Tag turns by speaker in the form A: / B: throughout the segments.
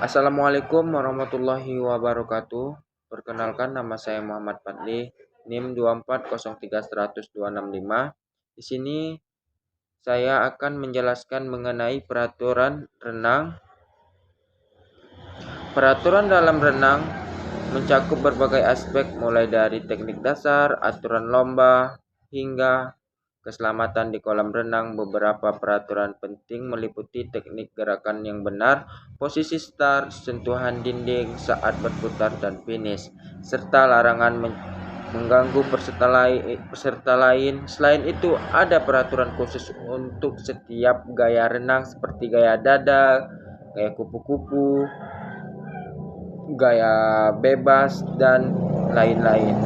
A: Assalamualaikum warahmatullahi wabarakatuh. Perkenalkan, nama saya Muhammad Fadli, NIM 240310265. Di sini saya akan menjelaskan mengenai peraturan renang. Peraturan dalam renang mencakup berbagai aspek, mulai dari teknik dasar, aturan lomba, hingga keselamatan di kolam renang. Beberapa peraturan penting meliputi teknik gerakan yang benar, posisi start, sentuhan dinding saat berputar dan finish, serta larangan mengganggu peserta lain. Selain itu, ada peraturan khusus untuk setiap gaya renang seperti gaya dada, gaya kupu-kupu, gaya bebas, dan lain-lain.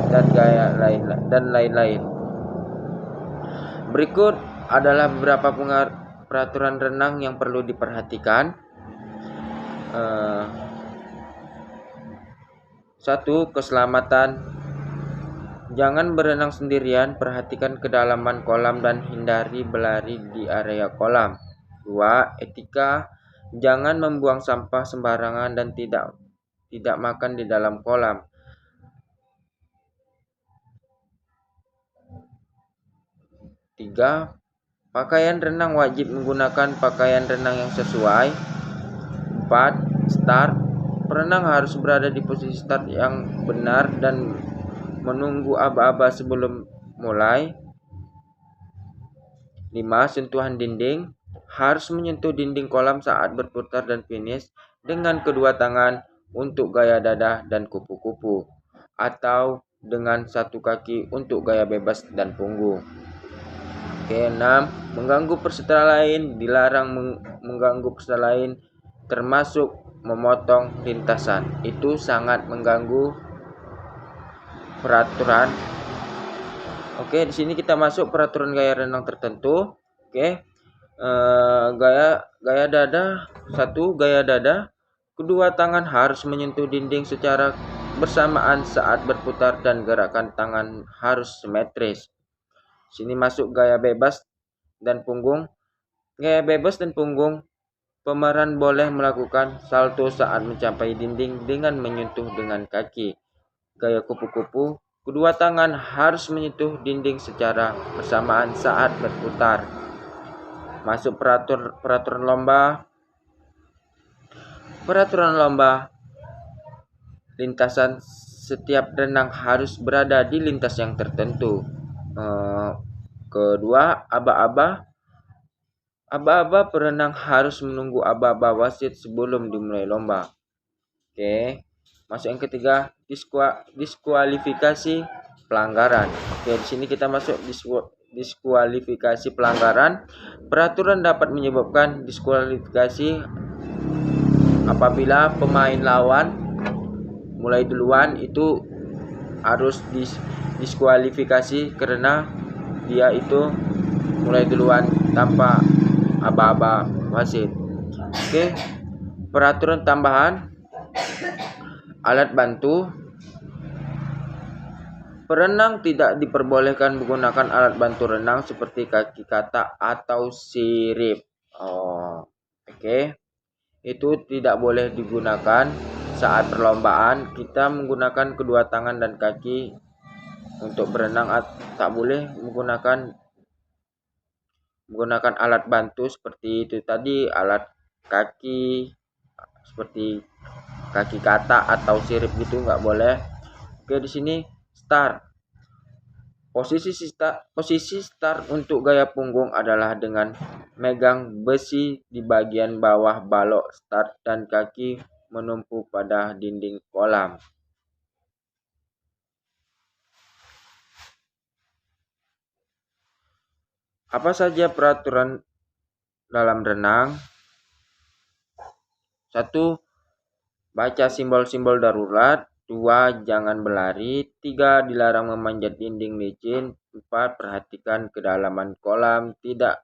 A: Berikut adalah beberapa peraturan renang yang perlu diperhatikan. 1. Keselamatan. Jangan berenang sendirian, perhatikan kedalaman kolam dan hindari berlari di area kolam. 2. Etika. Jangan membuang sampah sembarangan dan tidak makan di dalam kolam. 3. Pakaian renang, wajib menggunakan pakaian renang yang sesuai. 4. Start. Perenang harus berada di posisi start yang benar dan menunggu aba-aba sebelum mulai. 5. Sentuhan dinding. Harus menyentuh dinding kolam saat berputar dan finish dengan kedua tangan untuk gaya dada dan kupu-kupu, atau dengan satu kaki untuk gaya bebas dan punggung. 6. Mengganggu peserta lain. Dilarang mengganggu peserta lain, termasuk memotong lintasan. Itu sangat mengganggu peraturan. Di sini kita masuk peraturan gaya renang tertentu. Gaya dada. 1. Gaya dada. Kedua tangan harus menyentuh dinding secara bersamaan saat berputar dan gerakan tangan harus simetris. Sini masuk gaya bebas dan punggung. Gaya bebas dan punggung, pemeran boleh melakukan salto saat mencapai dinding dengan menyentuh dengan kaki. Gaya kupu-kupu, kedua tangan harus menyentuh dinding secara bersamaan saat berputar. Masuk peraturan lomba. Peraturan lomba. Lintasan setiap renang harus berada di lintas yang tertentu. Kedua, aba-aba. Aba-aba perenang harus menunggu aba-aba wasit sebelum dimulai lomba. Masuk yang ketiga, diskualifikasi pelanggaran. Di sini kita masuk diskualifikasi pelanggaran. Peraturan dapat menyebabkan diskualifikasi apabila pemain lawan mulai duluan, itu harus diskualifikasi karena dia itu mulai duluan tanpa aba-aba wasit. Peraturan tambahan. Alat bantu. Perenang tidak diperbolehkan menggunakan alat bantu renang seperti kaki kata atau sirip. Itu tidak boleh digunakan saat perlombaan. Kita menggunakan kedua tangan dan kaki untuk berenang. Tak boleh menggunakan alat bantu seperti itu tadi, alat kaki seperti kaki kata atau sirip gitu, nggak boleh. Di sini start. Posisi start untuk gaya punggung adalah dengan megang besi di bagian bawah balok start dan kaki menumpu pada dinding kolam. Apa saja peraturan dalam renang? 1. Baca simbol-simbol darurat. 2. Jangan berlari. 3. Dilarang memanjat dinding licin. 4. Perhatikan kedalaman kolam. 5.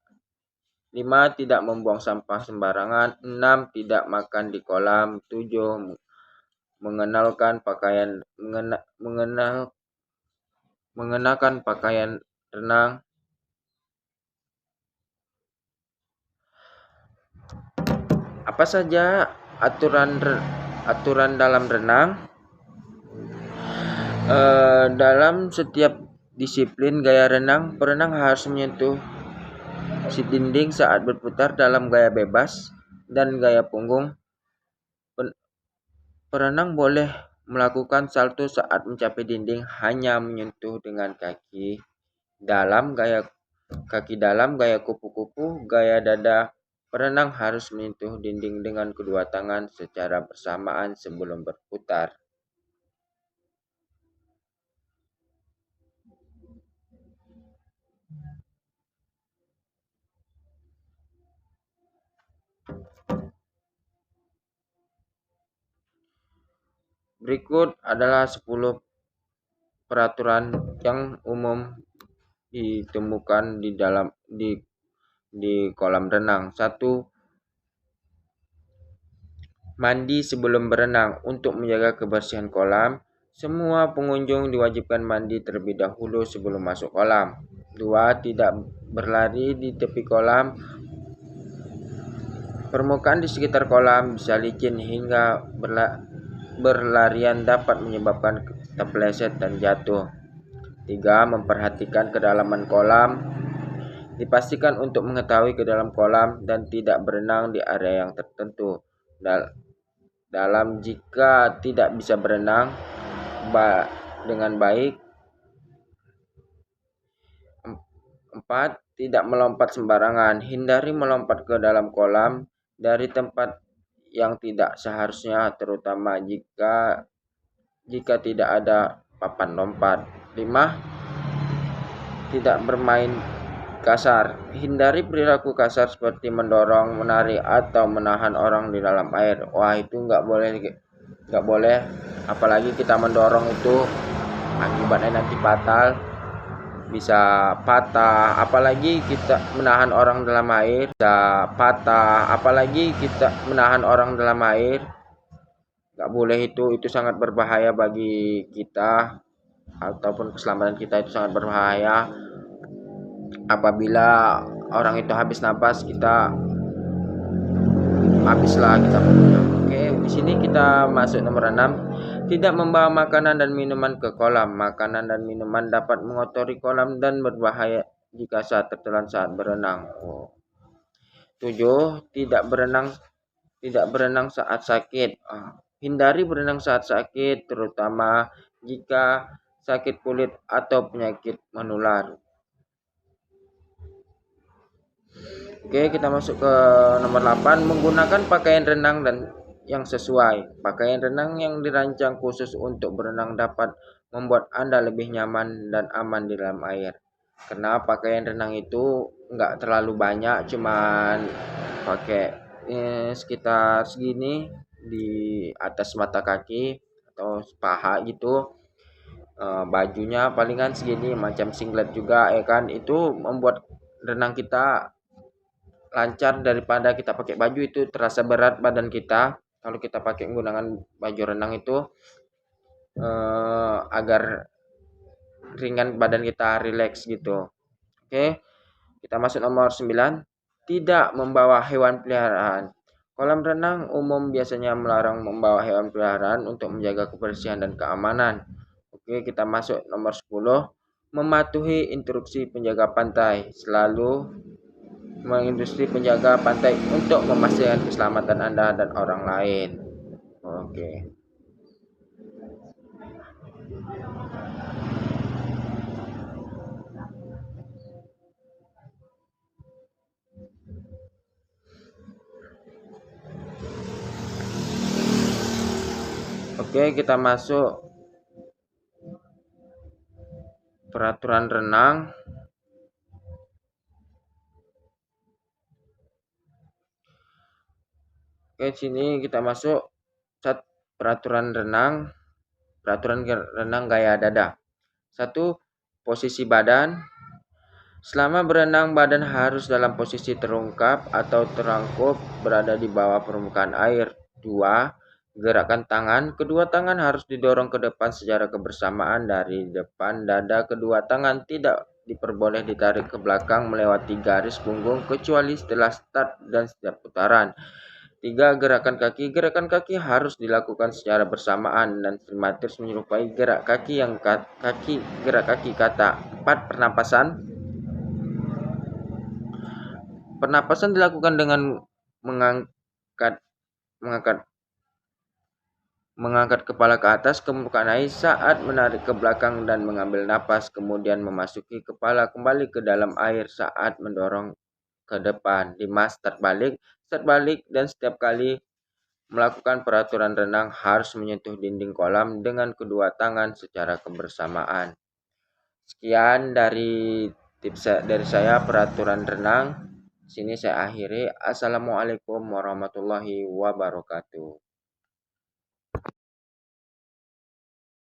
A: Tidak membuang sampah sembarangan. 6. Tidak makan di kolam. 7. Mengenakan pakaian renang. Apa saja aturan dalam renang. Dalam setiap disiplin gaya renang, perenang harus menyentuh si dinding saat berputar dalam gaya bebas dan gaya punggung. Perenang boleh melakukan salto saat mencapai dinding hanya menyentuh dengan kaki dalam gaya kupu-kupu, gaya dada. Perenang harus menyentuh dinding dengan kedua tangan secara bersamaan sebelum berputar. Berikut adalah 10 peraturan yang umum ditemukan di kolam renang. 1. Mandi sebelum berenang. Untuk menjaga kebersihan kolam, semua pengunjung diwajibkan mandi terlebih dahulu sebelum masuk kolam. 2. Tidak berlari di tepi kolam. Permukaan di sekitar kolam bisa licin hingga berlarian dapat menyebabkan terpeleset dan jatuh. 3. Memperhatikan kedalaman kolam. Dipastikan untuk mengetahui ke dalam kolam dan tidak berenang di area yang tertentu. Jika tidak bisa berenang dengan baik. 4. Tidak melompat sembarangan. Hindari melompat ke dalam kolam dari tempat yang tidak seharusnya, terutama jika tidak ada papan lompat. 5. Tidak bermain kasar. Hindari perilaku kasar seperti mendorong, menarik, atau menahan orang di dalam air. Wah, itu nggak boleh. Apalagi kita mendorong itu akibatnya nanti fatal, bisa patah. Apalagi kita menahan orang dalam air, nggak boleh itu sangat berbahaya bagi kita ataupun keselamatan kita, itu sangat berbahaya. Apabila orang itu habis napas, kita habislah kita punya. Oke, di sini kita masuk nomor 6. Tidak membawa makanan dan minuman ke kolam. Makanan dan minuman dapat mengotori kolam dan berbahaya jika tertelan saat berenang. 7. Tidak berenang saat sakit. Hindari berenang saat sakit, terutama jika sakit kulit atau penyakit menular. Oke, kita masuk ke nomor 8. Menggunakan pakaian renang yang sesuai. Pakaian renang yang dirancang khusus untuk berenang dapat membuat Anda lebih nyaman dan aman di dalam air. Karena pakaian renang itu nggak terlalu banyak, cuman pakai sekitar segini di atas mata kaki atau paha gitu. Bajunya palingan segini, macam singlet juga ya kan. Itu membuat renang kita lancar daripada kita pakai baju. Itu terasa berat badan kita kalau kita pakai menggunakan baju renang itu, agar ringan badan kita, rileks gitu. Oke, kita masuk nomor 9. Tidak membawa hewan peliharaan. Kolam renang umum biasanya melarang membawa hewan peliharaan untuk menjaga kebersihan dan keamanan. Oke, kita masuk nomor 10. Mematuhi instruksi penjaga pantai. Selalu menginstruksi penjaga pantai untuk memastikan keselamatan Anda dan orang lain. Oke. Oke, kita masuk peraturan renang. Oke, sini kita masuk peraturan renang gaya dada. 1. Posisi badan. Selama berenang, badan harus dalam posisi terungkap atau terangkuk berada di bawah permukaan air. 2. Gerakan tangan. Kedua tangan harus didorong ke depan secara kebersamaan dari depan dada. Kedua tangan tidak diperboleh ditarik ke belakang melewati garis punggung kecuali setelah start dan setiap putaran. 3. Gerakan kaki. Gerakan kaki harus dilakukan secara bersamaan dan simetris menyerupai gerak kaki kata. 4. Pernapasan. Pernapasan dilakukan dengan mengangkat kepala ke atas ke permukaan air saat menarik ke belakang dan mengambil napas, kemudian memasuki kepala kembali ke dalam air saat mendorong ke depan. 5. Start balik dan setiap kali melakukan peraturan renang harus menyentuh dinding kolam dengan kedua tangan secara kebersamaan. Sekian dari tips dari saya peraturan renang. Sini saya akhiri. Assalamualaikum warahmatullahi wabarakatuh.